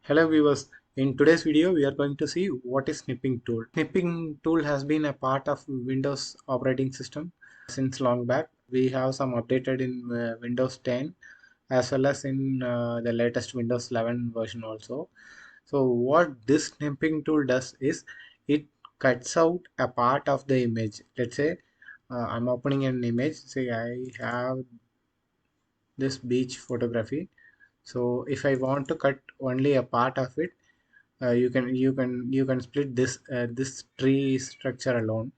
Hello viewers, in today's video we are going to see what is Snipping Tool. Snipping Tool has been a part of Windows operating system since long back. We have some updated in Windows 10 as well as in the latest Windows 11 version also. So what this Snipping Tool does is it cuts out a part of the image. Let's say I'm opening an image. Say I have this beach photography. So if I want to cut only a part of it, you can split this tree structure alone.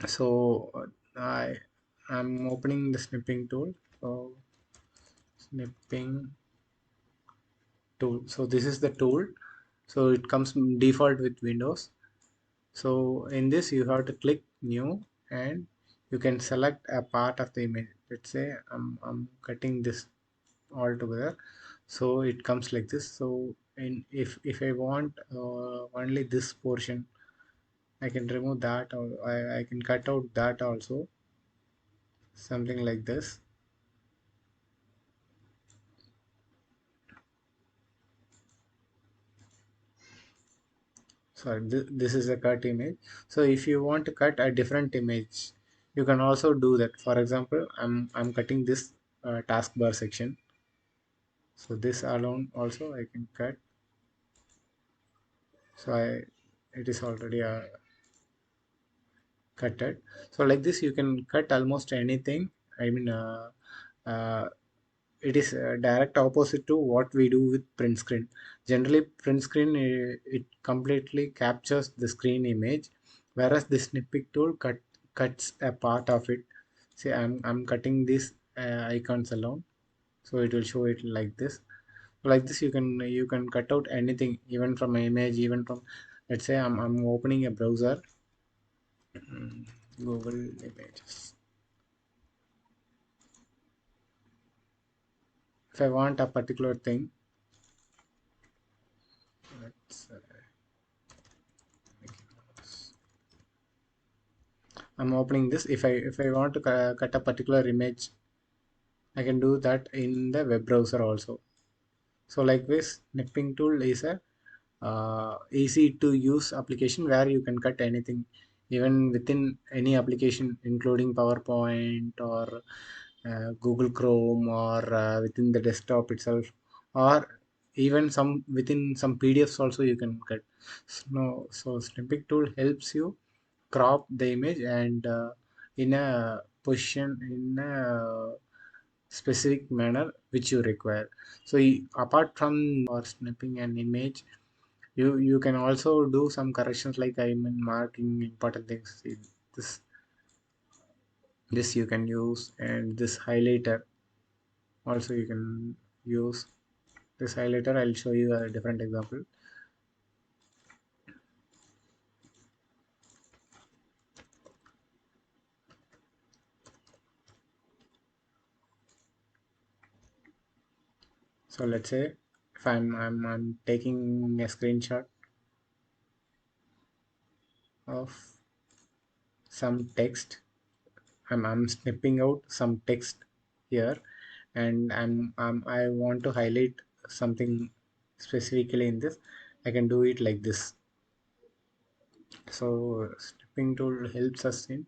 So I'm opening the snipping tool. So snipping tool, so this is the tool. So it comes default with Windows. So in this you have to click new, and you can select a part of the image. Let's say I'm cutting this all together, so it comes like this. So if I want only this portion, I can remove that, or I can cut out that also, something like this. Sorry, this is a cut image. So if you want to cut a different image, you can also do that. For example, I'm cutting this taskbar section. So this alone also I can cut. So it is already cutted. So like this you can cut almost anything. I mean, uh, it is direct opposite to what we do with print screen. Generally print screen, it completely captures the screen image, whereas the snipping tool cuts a part of it. See, I'm cutting these icons alone, so it will show it like this. Like this you can cut out anything, even from an image, even from, let's say I'm opening a browser, Google Images. If I want a particular thing, let's I'm opening this. If I want to cut a particular image, I can do that in the web browser also. So like this, Snipping Tool is a easy to use application where you can cut anything, even within any application, including PowerPoint or Google Chrome, or within the desktop itself, or even some within some PDFs also you can cut. So Snipping Tool helps you crop the image, and in a position, in a specific manner which you require. So apart from or snipping an image, you can also do some corrections, like I mean marking important things. This you can use, and this highlighter also you can use. This highlighter, I'll show you a different example. So let's say if I'm taking a screenshot of some text. I'm snipping out some text here, and I want to highlight something specifically in this. I can do it like this. So snipping tool helps us in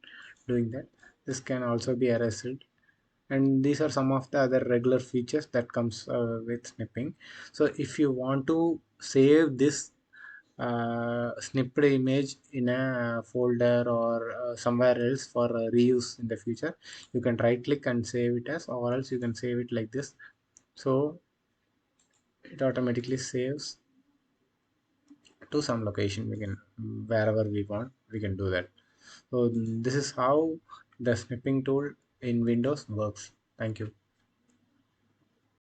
doing that. This can also be erased, and these are some of the other regular features that comes with snipping. So if you want to save this snipped image in a folder, or somewhere else for reuse in the future, you can right click and save it as, or else you can save it like this. So it automatically saves to some location. We can, wherever we want, we can do that. So this is how the snipping tool in Windows works. Thank you.